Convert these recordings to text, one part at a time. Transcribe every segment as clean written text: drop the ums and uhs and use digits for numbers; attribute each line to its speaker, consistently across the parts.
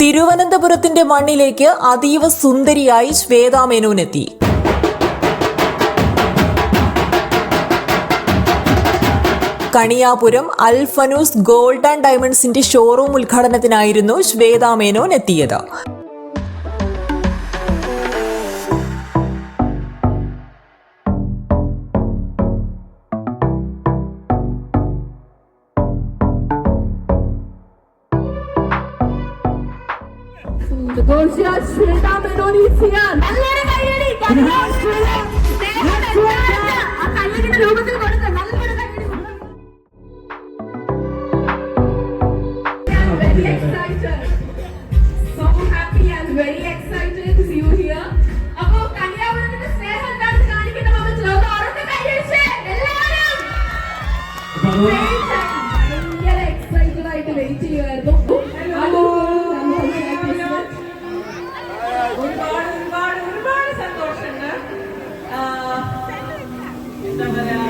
Speaker 1: തിരുവനന്തപുരത്തിന്റെ മണ്ണിലേക്ക് അതീവ സുന്ദരിയായി ശ്വേതാ മേനോൻ എത്തി. കണിയാപുരം അൽഫനൂസ് ഗോൾഡ് ആൻഡ് ഡയമണ്ട്സിന്റെ ഷോറൂം ഉദ്ഘാടനത്തിനായിരുന്നു ശ്വേതാ മേനോൻ എത്തിയത്.
Speaker 2: Shweta Menon is here. നല്ലൊരു കൈയടി. ആ കൈയടിയുടെ രൂപത്തിൽ കൊടുക്കുക. നല്ലൊരു കൈയടി. I'm very excited. So happy and very excited to see you here. അപ്പോ കന്യാകുമാരിയുടെ സ്നേഹം എന്താണെന്ന് കാണിക്കുന്ന മമ്മച്ച് ലോകം അവരുടെ കൈയടിച്ച് എല്ലാവരും ഭയങ്കര എക്സൈറ്റഡ് ആയിട്ട് വെയിറ്റ് ചെയ്യുമായിരുന്നു.
Speaker 3: സന്തോഷമുണ്ട്. എന്താ പറയാ,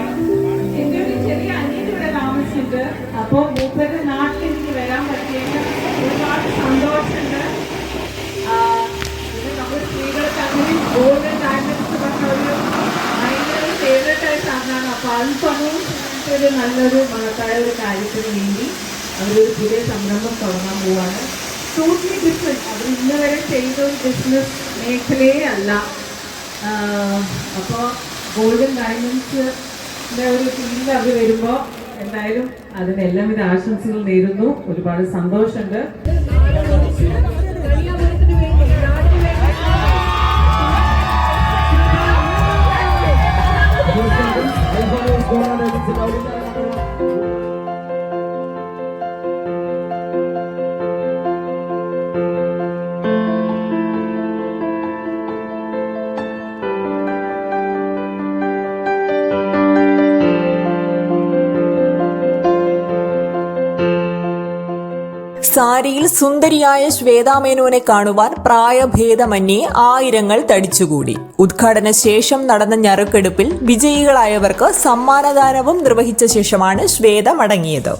Speaker 3: എന്റെ ഒരു ചെറിയ അനിയൻ ഇവിടെ താമസിച്ചിട്ട്, അപ്പൊ മൂപ്പരുടെ നാട്ടിലേക്ക് വരാൻ പറ്റിയിട്ട് ഒരുപാട് സന്തോഷമുണ്ട്. നമ്മൾ സ്ത്രീകൾക്ക് അങ്ങനെ ഗോൾഡൻ ഡയമണ്ട്സ് പറഞ്ഞ ഒരു ഭയങ്കര ഫേവറേറ്റ് ആയിട്ട് അങ്ങാണ്. അപ്പൊ അൽഫനൂൻ ഒരു നല്ലൊരു മഹത്തായ ഒരു കാര്യത്തിന് വേണ്ടി അവരൊരു പുതിയ സംരംഭം തുടങ്ങാൻ പോവാണ്. Totally different. അവർ ഇന്ന് വരെ ചെയ്ത ഒരു ബിസിനസ് മേഖലയേ അല്ല. അപ്പോൾ ഗോൾഡൻ ഡയമണ്ട്സിൻ്റെ ഒരു ഫീൽഡിൽ അവർ വരുമ്പോൾ എന്തായാലും അതിന് എല്ലാവിധ ആശംസകൾ നേരുന്നു. ഒരുപാട് സന്തോഷമുണ്ട്.
Speaker 1: സാരിയിൽ സുന്ദരിയായ ശ്വേതാ മേനോനെ കാണുവാൻ പ്രായഭേദമന്യേ ആയിരങ്ങൾ തടിച്ചുകൂടി. ഉദ്ഘാടന ശേഷം നടന്ന ഞറുക്കെടുപ്പിൽ വിജയികളായവർക്ക് സമ്മാനദാനവും നിർവഹിച്ച ശേഷമാണ് ശ്വേത മടങ്ങിയത്.